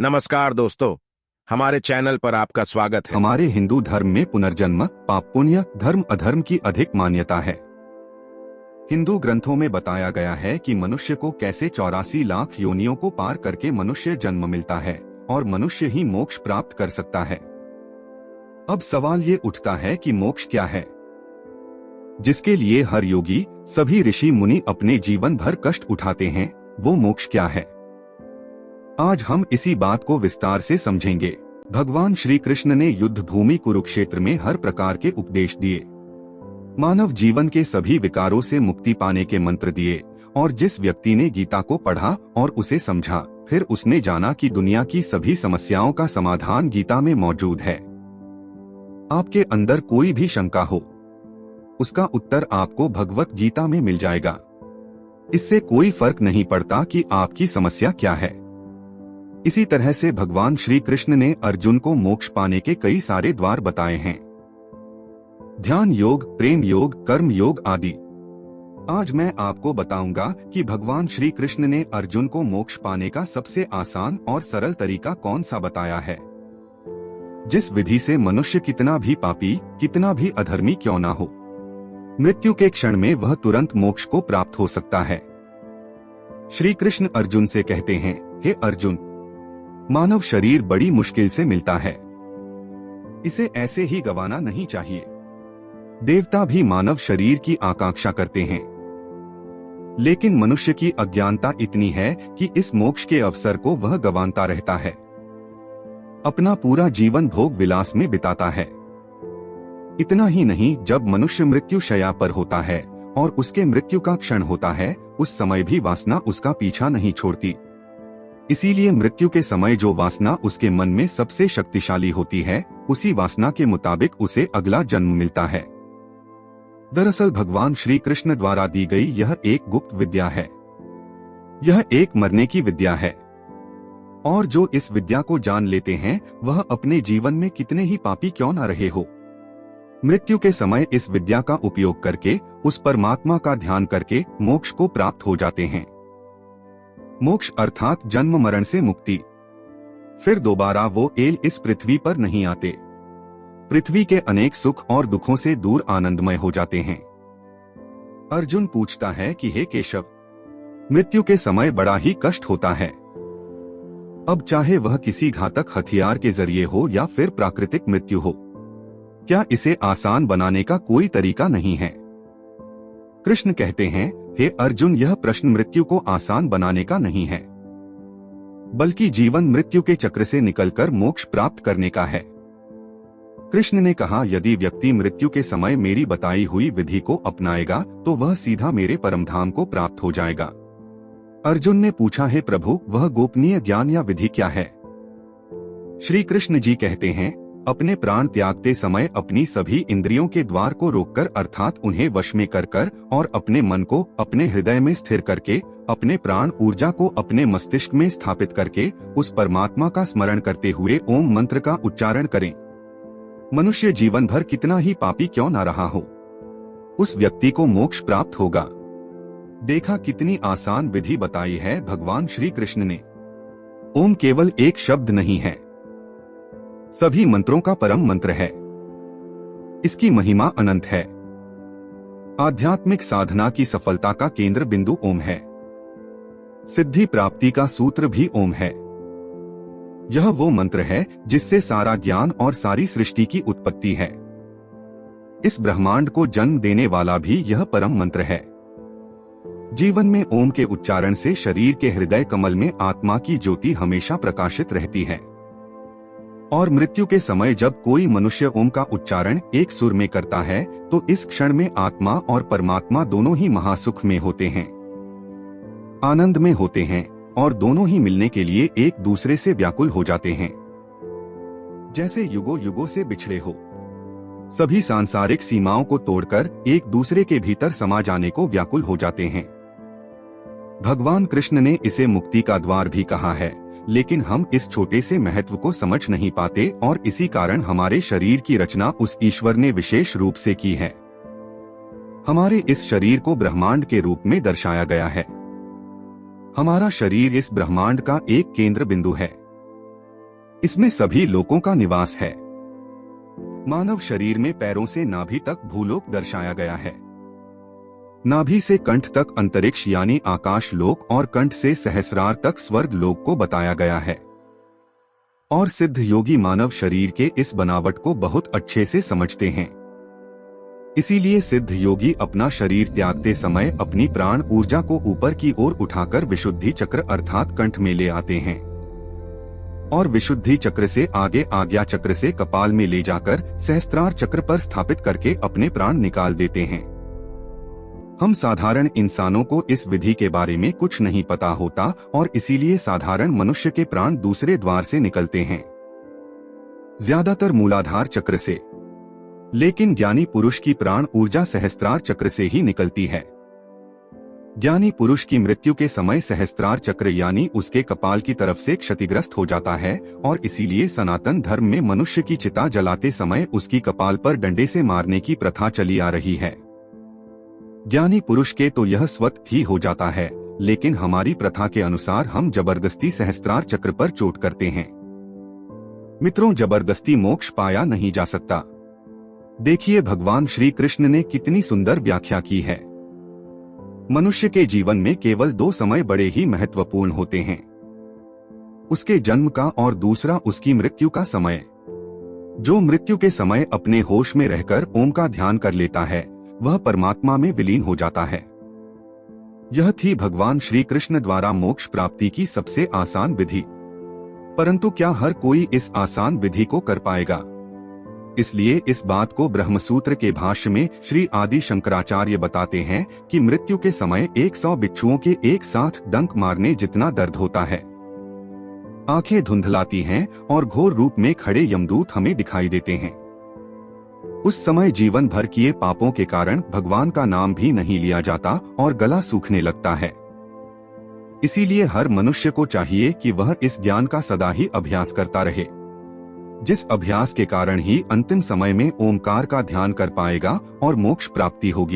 नमस्कार दोस्तों, हमारे चैनल पर आपका स्वागत है। हमारे हिंदू धर्म में पुनर्जन्म, पाप पुण्य, धर्म अधर्म की अधिक मान्यता है। हिंदू ग्रंथों में बताया गया है कि मनुष्य को कैसे 84 लाख योनियों को पार करके मनुष्य जन्म मिलता है और मनुष्य ही मोक्ष प्राप्त कर सकता है। अब सवाल ये उठता है कि मोक्ष क्या है, जिसके लिए हर योगी, सभी ऋषि मुनि अपने जीवन भर कष्ट उठाते हैं, वो मोक्ष क्या है? आज हम इसी बात को विस्तार से समझेंगे। भगवान श्री कृष्ण ने युद्ध भूमि कुरुक्षेत्र में हर प्रकार के उपदेश दिए, मानव जीवन के सभी विकारों से मुक्ति पाने के मंत्र दिए, और जिस व्यक्ति ने गीता को पढ़ा और उसे समझा, फिर उसने जाना कि दुनिया की सभी समस्याओं का समाधान गीता में मौजूद है। आपके अंदर कोई भी शंका हो, उसका उत्तर आपको भगवत गीता में मिल जाएगा। इससे कोई फर्क नहीं पड़ता कि आपकी समस्या क्या है। इसी तरह से भगवान श्री कृष्ण ने अर्जुन को मोक्ष पाने के कई सारे द्वार बताए हैं, ध्यान योग, प्रेम योग, कर्म योग आदि। आज मैं आपको बताऊंगा कि भगवान श्री कृष्ण ने अर्जुन को मोक्ष पाने का सबसे आसान और सरल तरीका कौन सा बताया है, जिस विधि से मनुष्य कितना भी पापी, कितना भी अधर्मी क्यों ना हो, मृत्यु के क्षण में वह तुरंत मोक्ष को प्राप्त हो सकता है। श्री कृष्ण अर्जुन से कहते हैं, हे अर्जुन, मानव शरीर बड़ी मुश्किल से मिलता है, इसे ऐसे ही गंवाना नहीं चाहिए। देवता भी मानव शरीर की आकांक्षा करते हैं, लेकिन मनुष्य की अज्ञानता इतनी है कि इस मोक्ष के अवसर को वह गंवाता रहता है, अपना पूरा जीवन भोग विलास में बिताता है। इतना ही नहीं, जब मनुष्य मृत्यु शैया पर होता है और उसके मृत्यु का क्षण होता है, उस समय भी वासना उसका पीछा नहीं छोड़ती। इसीलिए मृत्यु के समय जो वासना उसके मन में सबसे शक्तिशाली होती है, उसी वासना के मुताबिक उसे अगला जन्म मिलता है। दरअसल भगवान श्री कृष्ण द्वारा दी गई यह एक गुप्त विद्या है। यह एक मरने की विद्या है, और जो इस विद्या को जान लेते हैं, वह अपने जीवन में कितने ही पापी क्यों न रहे हो, मृत्यु के समय इस विद्या का उपयोग करके, उस परमात्मा का ध्यान करके मोक्ष को प्राप्त हो जाते हैं। मोक्ष अर्थात जन्म मरण से मुक्ति। फिर दोबारा वो इस पृथ्वी पर नहीं आते। पृथ्वी के अनेक सुख और दुखों से दूर आनंदमय हो जाते हैं। अर्जुन पूछता है कि हे केशव, मृत्यु के समय बड़ा ही कष्ट होता है। अब चाहे वह किसी घातक हथियार के जरिए हो या फिर प्राकृतिक मृत्यु हो, क्या इसे आसान बनाने का कोई तरीका नहीं है? कृष्ण कहते हैं, हे अर्जुन, यह प्रश्न मृत्यु को आसान बनाने का नहीं है, बल्कि जीवन मृत्यु के चक्र से निकलकर मोक्ष प्राप्त करने का है। कृष्ण ने कहा, यदि व्यक्ति मृत्यु के समय मेरी बताई हुई विधि को अपनाएगा तो वह सीधा मेरे परमधाम को प्राप्त हो जाएगा। अर्जुन ने पूछा, हे प्रभु, वह गोपनीय ज्ञान या विधि क्या है? श्री कृष्ण जी कहते हैं, अपने प्राण त्यागते समय अपनी सभी इंद्रियों के द्वार को रोककर, अर्थात उन्हें वश में कर और अपने मन को अपने हृदय में स्थिर करके, अपने प्राण ऊर्जा को अपने मस्तिष्क में स्थापित करके, उस परमात्मा का स्मरण करते हुए ओम मंत्र का उच्चारण करें। मनुष्य जीवन भर कितना ही पापी क्यों ना रहा हो, उस व्यक्ति को मोक्ष प्राप्त होगा। देखा कितनी आसान विधि बताई है भगवान श्री कृष्ण ने। ओम केवल एक शब्द नहीं है, सभी मंत्रों का परम मंत्र है। इसकी महिमा अनंत है। आध्यात्मिक साधना की सफलता का केंद्र बिंदु ओम है। सिद्धि प्राप्ति का सूत्र भी ओम है। यह वो मंत्र है जिससे सारा ज्ञान और सारी सृष्टि की उत्पत्ति है। इस ब्रह्मांड को जन्म देने वाला भी यह परम मंत्र है। जीवन में ओम के उच्चारण से शरीर के हृदय कमल में आत्मा की ज्योति हमेशा प्रकाशित रहती है, और मृत्यु के समय जब कोई मनुष्य ओम का उच्चारण एक सुर में करता है, तो इस क्षण में आत्मा और परमात्मा दोनों ही महासुख में होते हैं, आनंद में होते हैं, और दोनों ही मिलने के लिए एक दूसरे से व्याकुल हो जाते हैं। जैसे युगों युगों से बिछड़े हो, सभी सांसारिक सीमाओं को तोड़कर एक दूसरे के भीतर समा जाने को व्याकुल हो जाते हैं। भगवान कृष्ण ने इसे मुक्ति का द्वार भी कहा है, लेकिन हम इस छोटे से महत्व को समझ नहीं पाते, और इसी कारण हमारे शरीर की रचना उस ईश्वर ने विशेष रूप से की है। हमारे इस शरीर को ब्रह्मांड के रूप में दर्शाया गया है। हमारा शरीर इस ब्रह्मांड का एक केंद्र बिंदु है। इसमें सभी लोकों का निवास है। मानव शरीर में पैरों से नाभि तक भूलोक दर्शाया गया है। नाभि से कंठ तक अंतरिक्ष यानी आकाश लोक और कंठ से सहस्रार तक स्वर्ग लोक को बताया गया है। और सिद्ध योगी मानव शरीर के इस बनावट को बहुत अच्छे से समझते हैं। इसीलिए सिद्ध योगी अपना शरीर त्यागते समय अपनी प्राण ऊर्जा को ऊपर की ओर उठाकर विशुद्धि चक्र अर्थात कंठ में ले आते हैं और विशुद्धि चक्र से आगे आज्ञा चक्र से कपाल में ले जाकर सहस्त्रार चक्र पर स्थापित करके अपने प्राण निकाल देते हैं। हम साधारण इंसानों को इस विधि के बारे में कुछ नहीं पता होता और इसीलिए साधारण मनुष्य के प्राण दूसरे द्वार से निकलते हैं, ज्यादातर मूलाधार चक्र से। लेकिन ज्ञानी पुरुष की प्राण ऊर्जा सहस्त्रार चक्र से ही निकलती है। ज्ञानी पुरुष की मृत्यु के समय सहस्त्रार चक्र यानी उसके कपाल की तरफ से क्षतिग्रस्त हो जाता है और इसीलिए सनातन धर्म में मनुष्य की चिता जलाते समय उसकी कपाल पर डंडे से मारने की प्रथा चली आ रही है। ज्ञानी पुरुष के तो यह स्वतः ही हो जाता है, लेकिन हमारी प्रथा के अनुसार हम जबरदस्ती सहस्त्रार चक्र पर चोट करते हैं। मित्रों, जबरदस्ती मोक्ष पाया नहीं जा सकता। देखिए भगवान श्री कृष्ण ने कितनी सुंदर व्याख्या की है। मनुष्य के जीवन में केवल 2 समय बड़े ही महत्वपूर्ण होते हैं, उसके जन्म का और दूसरा उसकी मृत्यु का समय। जो मृत्यु के समय अपने होश में रहकर ओम का ध्यान कर लेता है वह परमात्मा में विलीन हो जाता है। यह थी भगवान श्री कृष्ण द्वारा मोक्ष प्राप्ति की सबसे आसान विधि। परंतु क्या हर कोई इस आसान विधि को कर पाएगा? इसलिए इस बात को ब्रह्मसूत्र के भाष्य में श्री आदि शंकराचार्य बताते हैं कि मृत्यु के समय 100 बिच्छुओं के एक साथ डंक मारने जितना दर्द होता है। आंखें धुंधलाती हैं और घोर रूप में खड़े यमदूत हमें दिखाई देते हैं। उस समय जीवन भर किए पापों के कारण भगवान का नाम भी नहीं लिया जाता और गला सूखने लगता है। इसीलिए हर मनुष्य को चाहिए कि वह इस ज्ञान का सदा ही अभ्यास करता रहे, जिस अभ्यास के कारण ही अंतिम समय में ओमकार का ध्यान कर पाएगा और मोक्ष प्राप्ति होगी।